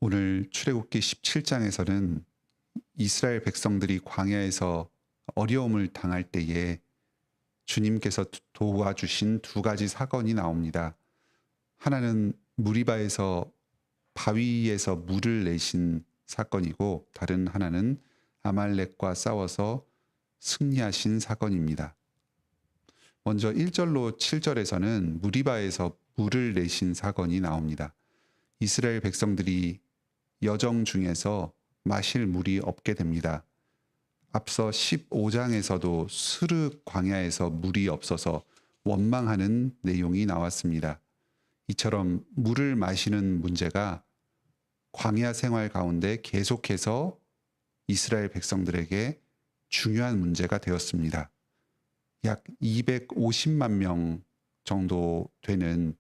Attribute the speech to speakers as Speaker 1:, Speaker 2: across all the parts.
Speaker 1: 오늘 출애굽기 17장에서는 이스라엘 백성들이 광야에서 어려움을 당할 때에 주님께서 도와주신 두 가지 사건이 나옵니다. 하나는 무리바에서 바위에서 물을 내신 사건이고, 다른 하나는 아말렉과 싸워서 승리하신 사건입니다. 먼저 1절로 7절에서는 무리바에서 물을 내신 사건이 나옵니다. 이스라엘 백성들이 여정 중에서 마실 물이 없게 됩니다. 앞서 15장에서도 스르 광야에서 물이 없어서 원망하는 내용이 나왔습니다. 이처럼 물을 마시는 문제가 광야 생활 가운데 계속해서 이스라엘 백성들에게 중요한 문제가 되었습니다. 약 250만 명 정도 되는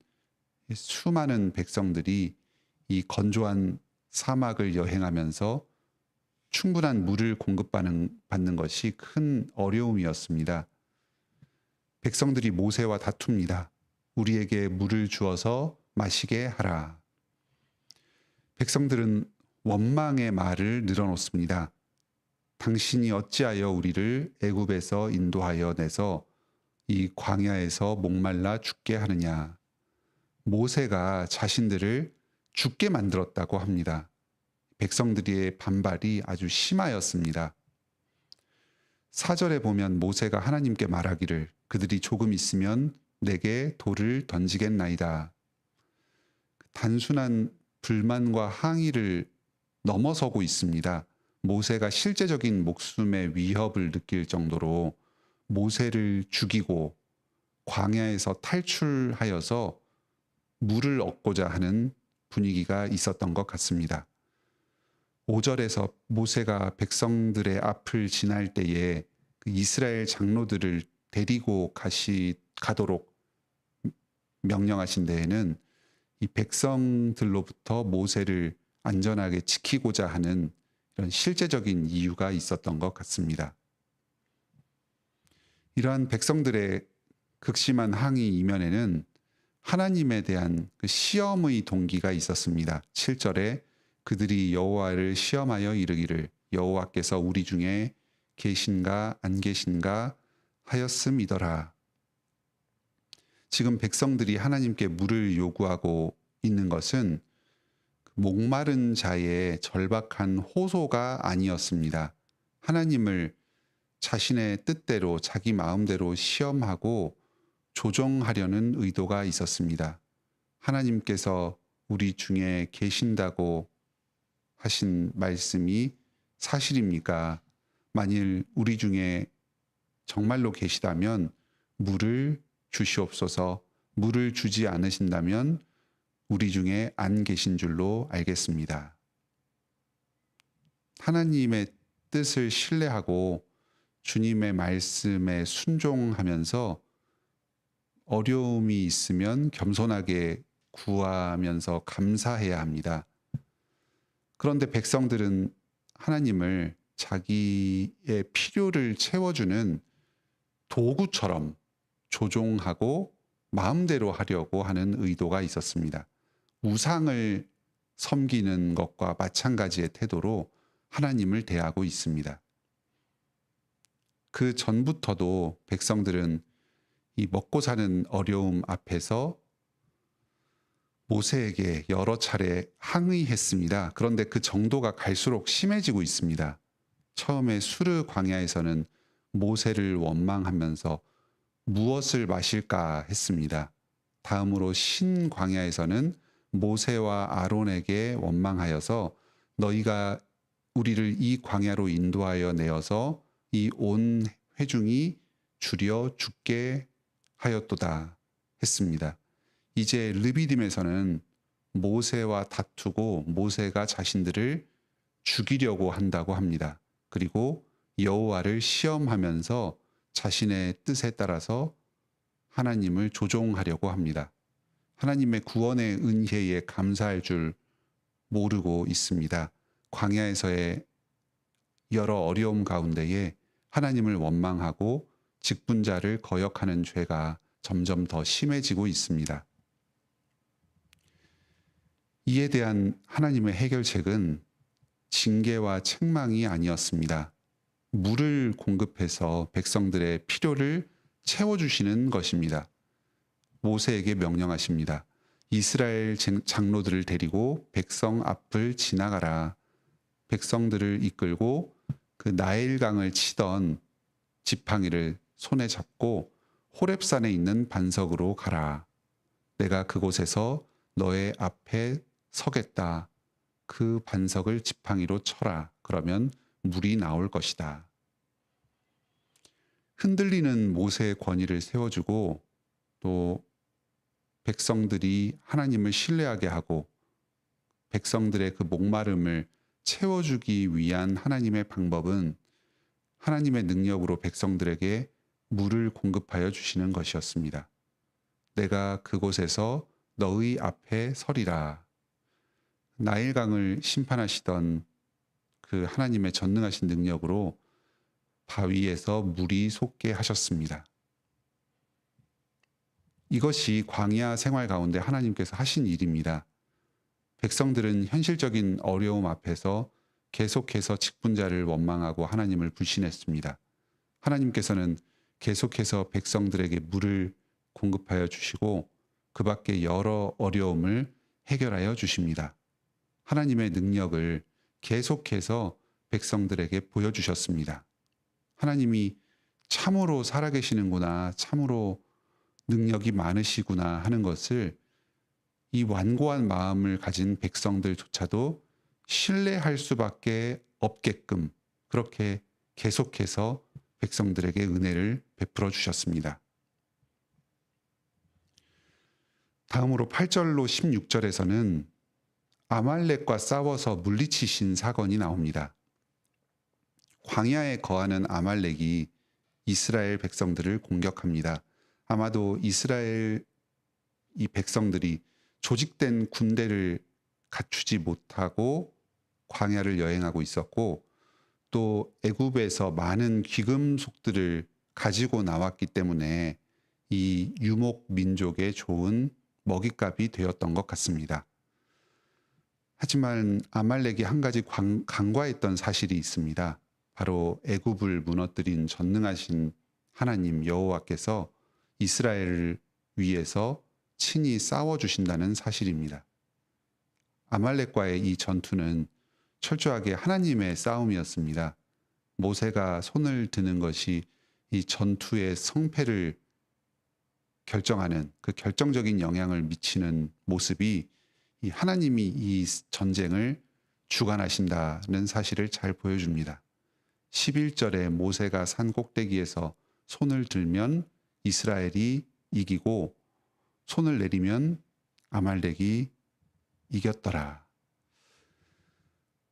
Speaker 1: 수많은 백성들이 이 건조한 사막을 여행하면서 충분한 물을 공급받는 것이 큰 어려움이었습니다. 백성들이 모세와 다툽니다. 우리에게 물을 주어서 마시게 하라. 백성들은 원망의 말을 늘어놓습니다. 당신이 어찌하여 우리를 애굽에서 인도하여 내서 이 광야에서 목말라 죽게 하느냐. 모세가 자신들을 죽게 만들었다고 합니다. 백성들의 반발이 아주 심하였습니다. 4절에 보면 모세가 하나님께 말하기를 그들이 조금 있으면 내게 돌을 던지겠나이다. 단순한 불만과 항의를 넘어서고 있습니다. 모세가 실제적인 목숨의 위협을 느낄 정도로 모세를 죽이고 광야에서 탈출하여서 물을 얻고자 하는 분위기가 있었던 것 같습니다. 5절에서 모세가 백성들의 앞을 지날 때에 그 이스라엘 장로들을 데리고 가도록 명령하신 데에는 이 백성들로부터 모세를 안전하게 지키고자 하는 이런 실제적인 이유가 있었던 것 같습니다. 이러한 백성들의 극심한 항의 이면에는 하나님에 대한 그 시험의 동기가 있었습니다. 7절에 그들이 여호와를 시험하여 이르기를 여호와께서 우리 중에 계신가 안 계신가 하였음이더라. 지금 백성들이 하나님께 물을 요구하고 있는 것은 목마른 자의 절박한 호소가 아니었습니다. 하나님을 자신의 뜻대로 자기 마음대로 시험하고 조종하려는 의도가 있었습니다. 하나님께서 우리 중에 계신다고 하신 말씀이 사실입니까? 만일 우리 중에 정말로 계시다면 물을 주시옵소서. 물을 주지 않으신다면 우리 중에 안 계신 줄로 알겠습니다. 하나님의 뜻을 신뢰하고 주님의 말씀에 순종하면서 어려움이 있으면 겸손하게 구하면서 감사해야 합니다. 그런데 백성들은 하나님을 자기의 필요를 채워주는 도구처럼 조종하고 마음대로 하려고 하는 의도가 있었습니다. 우상을 섬기는 것과 마찬가지의 태도로 하나님을 대하고 있습니다. 그 전부터도 백성들은 이 먹고 사는 어려움 앞에서 모세에게 여러 차례 항의했습니다. 그런데 그 정도가 갈수록 심해지고 있습니다. 처음에 수르 광야에서는 모세를 원망하면서 무엇을 마실까 했습니다. 다음으로 신 광야에서는 모세와 아론에게 원망하여서 너희가 우리를 이 광야로 인도하여 내어서 이 온 회중이 줄여 죽게 하였도다 했습니다. 이제 르비딤에서는 모세와 다투고 모세가 자신들을 죽이려고 한다고 합니다. 그리고 여호와를 시험하면서 자신의 뜻에 따라서 하나님을 조종하려고 합니다. 하나님의 구원의 은혜에 감사할 줄 모르고 있습니다. 광야에서의 여러 어려움 가운데에 하나님을 원망하고 직분자를 거역하는 죄가 점점 더 심해지고 있습니다. 이에 대한 하나님의 해결책은 징계와 책망이 아니었습니다. 물을 공급해서 백성들의 필요를 채워주시는 것입니다. 모세에게 명령하십니다. 이스라엘 장로들을 데리고 백성 앞을 지나가라. 백성들을 이끌고 그 나일강을 치던 지팡이를 손에 잡고 호렙산에 있는 반석으로 가라. 내가 그곳에서 너의 앞에 서겠다. 그 반석을 지팡이로 쳐라. 그러면 물이 나올 것이다. 흔들리는 모세의 권위를 세워주고 또 백성들이 하나님을 신뢰하게 하고 백성들의 그 목마름을 채워주기 위한 하나님의 방법은 하나님의 능력으로 백성들에게 물을 공급하여 주시는 것이었습니다. 내가 그곳에서 너의 앞에 서리라. 나일강을 심판하시던 그 하나님의 전능하신 능력으로 바위에서 물이 솟게 하셨습니다. 이것이 광야 생활 가운데 하나님께서 하신 일입니다. 백성들은 현실적인 어려움 앞에서 계속해서 직분자를 원망하고 하나님을 불신했습니다. 하나님께서는 계속해서 백성들에게 물을 공급하여 주시고 그 밖에 여러 어려움을 해결하여 주십니다. 하나님의 능력을 계속해서 백성들에게 보여주셨습니다. 하나님이 참으로 살아계시는구나, 참으로 능력이 많으시구나 하는 것을 이 완고한 마음을 가진 백성들조차도 신뢰할 수밖에 없게끔 그렇게 계속해서 백성들에게 은혜를 베풀어 주셨습니다. 다음으로 8절로 16절에서는 아말렉과 싸워서 물리치신 사건이 나옵니다. 광야에 거하는 아말렉이 이스라엘 백성들을 공격합니다. 아마도 이스라엘 이 백성들이 조직된 군대를 갖추지 못하고 광야를 여행하고 있었고 또 애굽에서 많은 귀금속들을 가지고 나왔기 때문에 이 유목 민족의 좋은 먹잇감이 되었던 것 같습니다. 하지만 아말렉이 한 가지 간과했던 사실이 있습니다. 바로 애굽을 무너뜨린 전능하신 하나님 여호와께서 이스라엘을 위해서 친히 싸워주신다는 사실입니다. 아말렉과의 이 전투는 철저하게 하나님의 싸움이었습니다. 모세가 손을 드는 것이 이 전투의 성패를 결정하는 그 결정적인 영향을 미치는 모습이 이 하나님이 이 전쟁을 주관하신다는 사실을 잘 보여줍니다. 11절에 모세가 산 꼭대기에서 손을 들면 이스라엘이 이기고 손을 내리면 아말렉이 이겼더라.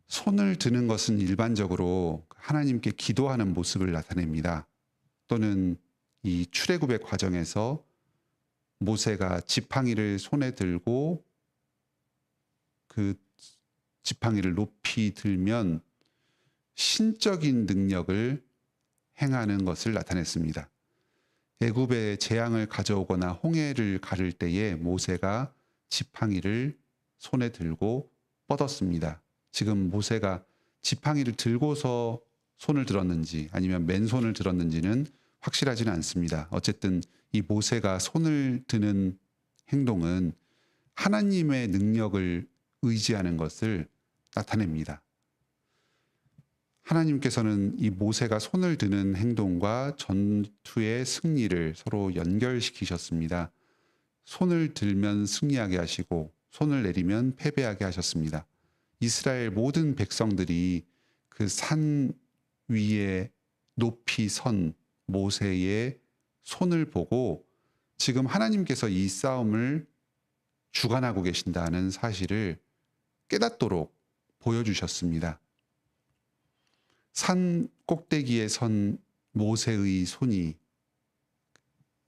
Speaker 1: 손을 드는 것은 일반적으로 하나님께 기도하는 모습을 나타냅니다. 또는 이 출애굽의 과정에서 모세가 지팡이를 손에 들고 그 지팡이를 높이 들면 신적인 능력을 행하는 것을 나타냈습니다. 애굽에 재앙을 가져오거나 홍해를 가를 때에 모세가 지팡이를 손에 들고 뻗었습니다. 지금 모세가 지팡이를 들고서 손을 들었는지 아니면 맨손을 들었는지는 확실하지는 않습니다. 어쨌든 이 모세가 손을 드는 행동은 하나님의 능력을 의지하는 것을 나타냅니다. 하나님께서는 이 모세가 손을 드는 행동과 전투의 승리를 서로 연결시키셨습니다. 손을 들면 승리하게 하시고 손을 내리면 패배하게 하셨습니다. 이스라엘 모든 백성들이 그 산 위에 높이 선 모세의 손을 보고 지금 하나님께서 이 싸움을 주관하고 계신다는 사실을 깨닫도록 보여주셨습니다. 산 꼭대기에 선 모세의 손이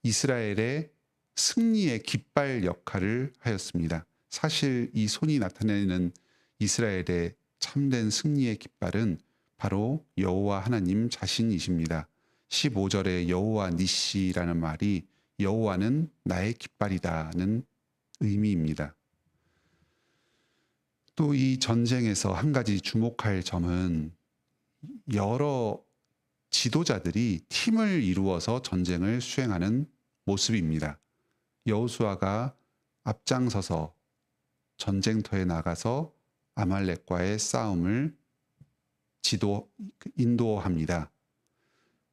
Speaker 1: 이스라엘의 승리의 깃발 역할을 하였습니다. 사실 이 손이 나타내는 이스라엘의 참된 승리의 깃발은 바로 여호와 하나님 자신이십니다. 15절에 여호와 니시라는 말이 여호와는 나의 깃발이다는 의미입니다. 또 이 전쟁에서 한 가지 주목할 점은 여러 지도자들이 팀을 이루어서 전쟁을 수행하는 모습입니다. 여호수아가 앞장서서 전쟁터에 나가서 아말렉과의 싸움을 인도합니다.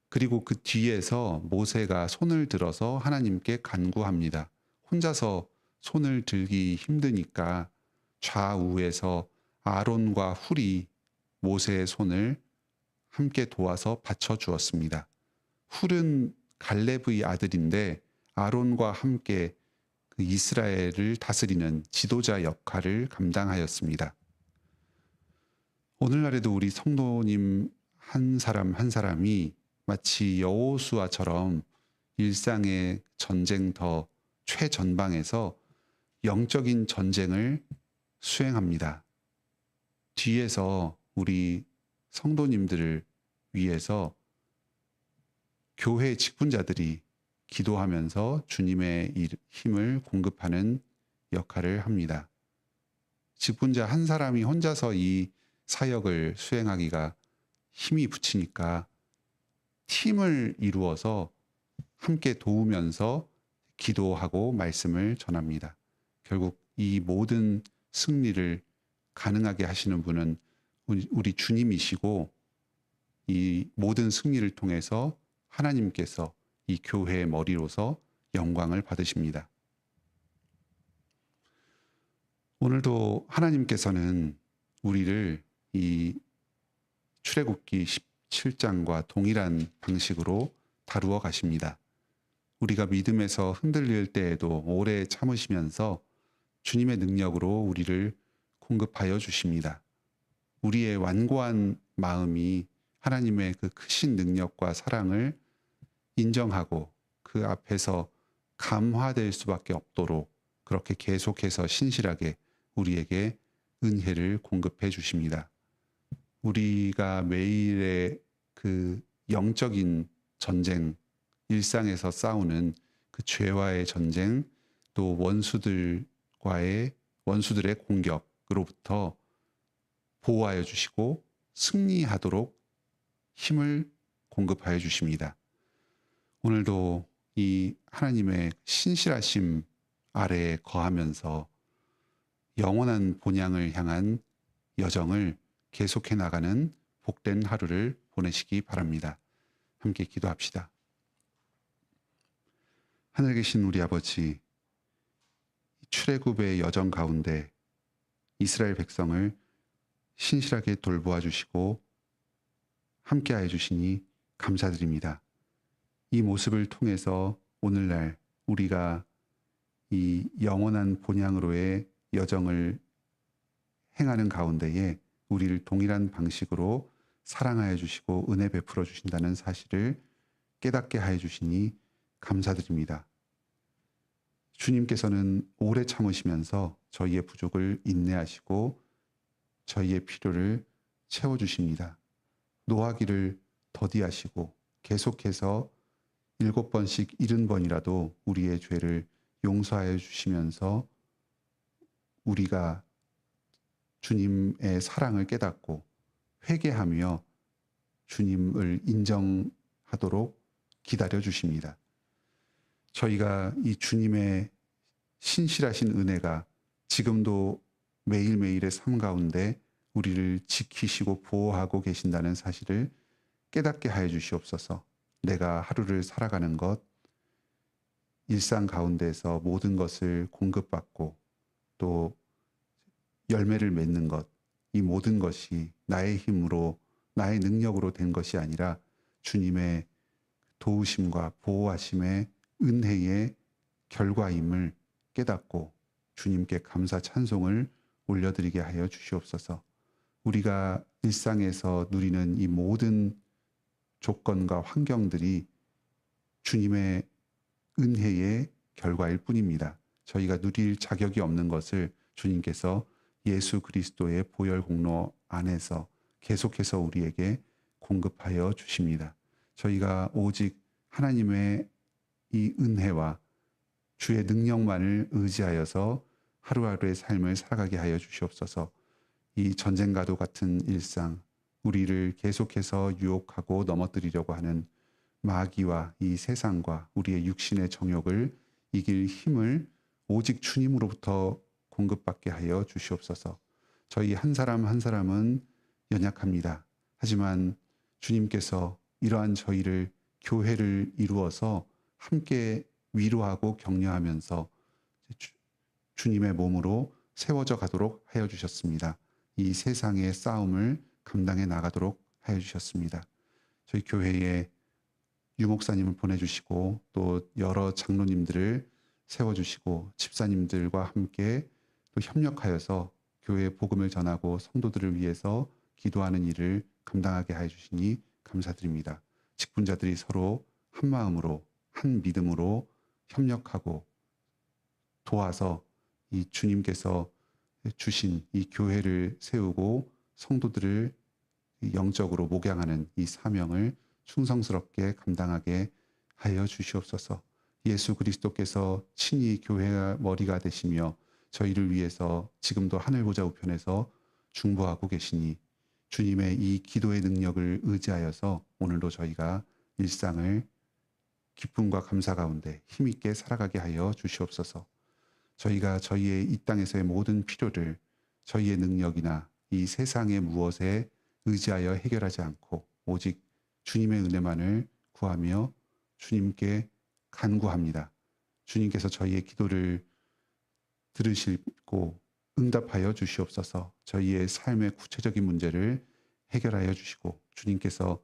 Speaker 1: 그리고 그 뒤에서 모세가 손을 들어서 하나님께 간구합니다. 혼자서 손을 들기 힘드니까 좌우에서 아론과 훌이 모세의 손을 함께 도와서 받쳐주었습니다. 훌은 갈렙의 아들인데 아론과 함께 그 이스라엘을 다스리는 지도자 역할을 감당하였습니다. 오늘날에도 우리 성도님 한 사람 한 사람이 마치 여호수아처럼 일상의 전쟁터 최전방에서 영적인 전쟁을 수행합니다. 뒤에서 우리 성도님들을 위해서 교회 직분자들이 기도하면서 주님의 힘을 공급하는 역할을 합니다. 직분자 한 사람이 혼자서 이 사역을 수행하기가 힘이 붙이니까 팀을 이루어서 함께 도우면서 기도하고 말씀을 전합니다. 결국 이 모든 승리를 가능하게 하시는 분은 우리 주님이시고 이 모든 승리를 통해서 하나님께서 이 교회의 머리로서 영광을 받으십니다. 오늘도 하나님께서는 우리를 이 출애굽기 17장과 동일한 방식으로 다루어 가십니다. 우리가 믿음에서 흔들릴 때에도 오래 참으시면서 주님의 능력으로 우리를 공급하여 주십니다. 우리의 완고한 마음이 하나님의 그 크신 능력과 사랑을 인정하고 그 앞에서 감화될 수밖에 없도록 그렇게 계속해서 신실하게 우리에게 은혜를 공급해 주십니다. 우리가 매일의 그 영적인 전쟁, 일상에서 싸우는 그 죄와의 전쟁, 또 원수들의 공격으로부터 보호하여 주시고 승리하도록 힘을 공급하여 주십니다. 오늘도 이 하나님의 신실하심 아래에 거하면서 영원한 본향을 향한 여정을 계속해 나가는 복된 하루를 보내시기 바랍니다. 함께 기도합시다. 하늘에 계신 우리 아버지, 출애굽의 여정 가운데 이스라엘 백성을 신실하게 돌보아 주시고 함께하여 주시니 감사드립니다. 이 모습을 통해서 오늘날 우리가 이 영원한 본향으로의 여정을 행하는 가운데에 우리를 동일한 방식으로 사랑하여 주시고 은혜 베풀어 주신다는 사실을 깨닫게 하여 주시니 감사드립니다. 주님께서는 오래 참으시면서 저희의 부족을 인내하시고 저희의 필요를 채워주십니다. 노하기를 더디하시고 계속해서 7번씩 70번이라도 우리의 죄를 용서하여 주시면서 우리가 주님의 사랑을 깨닫고 회개하며 주님을 인정하도록 기다려 주십니다. 저희가 이 주님의 신실하신 은혜가 지금도 매일매일의 삶 가운데 우리를 지키시고 보호하고 계신다는 사실을 깨닫게 하여 주시옵소서. 내가 하루를 살아가는 것, 일상 가운데서 모든 것을 공급받고 또 열매를 맺는 것, 이 모든 것이 나의 힘으로, 나의 능력으로 된 것이 아니라 주님의 도우심과 보호하심의 은혜의 결과임을 깨닫고 주님께 감사 찬송을 올려드리게 하여 주시옵소서. 우리가 일상에서 누리는 이 모든 조건과 환경들이 주님의 은혜의 결과일 뿐입니다. 저희가 누릴 자격이 없는 것을 주님께서 예수 그리스도의 보혈 공로 안에서 계속해서 우리에게 공급하여 주십니다. 저희가 오직 하나님의 이 은혜와 주의 능력만을 의지하여서 하루하루의 삶을 살아가게 하여 주시옵소서. 이 전쟁과도 같은 일상, 우리를 계속해서 유혹하고 넘어뜨리려고 하는 마귀와 이 세상과 우리의 육신의 정욕을 이길 힘을 오직 주님으로부터 공급받게 하여 주시옵소서. 저희 한 사람 한 사람은 연약합니다. 하지만 주님께서 이러한 저희를 교회를 이루어서 함께 위로하고 격려하면서 주님의 몸으로 세워져 가도록 하여 주셨습니다. 이 세상의 싸움을 감당해 나가도록 하여 주셨습니다. 저희 교회에 유목사님을 보내주시고 또 여러 장로님들을 세워주시고 집사님들과 함께 또 협력하여서 교회에 복음을 전하고 성도들을 위해서 기도하는 일을 감당하게 하여 주시니 감사드립니다. 직분자들이 서로 한 마음으로 한 믿음으로 협력하고 도와서 이 주님께서 주신 이 교회를 세우고 성도들을 영적으로 목양하는 이 사명을 충성스럽게 감당하게 하여 주시옵소서. 예수 그리스도께서 친히 교회의 머리가 되시며 저희를 위해서 지금도 하늘 보좌 우편에서 중보하고 계시니 주님의 이 기도의 능력을 의지하여서 오늘도 저희가 일상을 기쁨과 감사 가운데 힘있게 살아가게 하여 주시옵소서. 저희가 저희의 이 땅에서의 모든 필요를 저희의 능력이나 이 세상의 무엇에 의지하여 해결하지 않고 오직 주님의 은혜만을 구하며 주님께 간구합니다. 주님께서 저희의 기도를 들으시고 응답하여 주시옵소서. 저희의 삶의 구체적인 문제를 해결하여 주시고 주님께서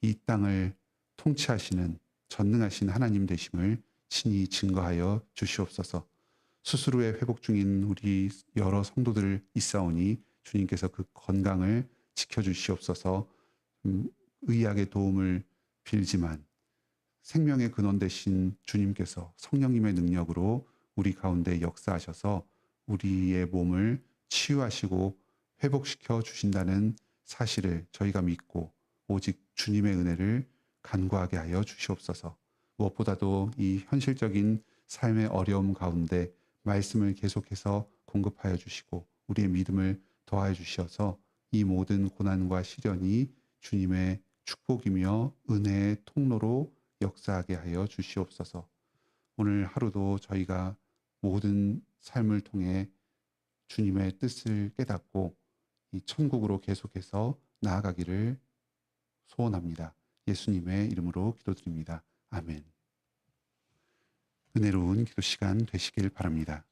Speaker 1: 이 땅을 통치하시는 전능하신 하나님 되심을 친히 증거하여 주시옵소서. 수술 후에 회복 중인 우리 여러 성도들 있사오니 주님께서 그 건강을 지켜주시옵소서. 의학의 도움을 빌지만 생명의 근원 되신 주님께서 성령님의 능력으로 우리 가운데 역사하셔서 우리의 몸을 치유하시고 회복시켜 주신다는 사실을 저희가 믿고 오직 주님의 은혜를 간구하게 하여 주시옵소서. 무엇보다도 이 현실적인 삶의 어려움 가운데 말씀을 계속해서 공급하여 주시고 우리의 믿음을 더하여 주셔서 이 모든 고난과 시련이 주님의 축복이며 은혜의 통로로 역사하게 하여 주시옵소서. 오늘 하루도 저희가 모든 삶을 통해 주님의 뜻을 깨닫고 이 천국으로 계속해서 나아가기를 소원합니다. 예수님의 이름으로 기도드립니다. 아멘. 은혜로운 기도 시간 되시길 바랍니다.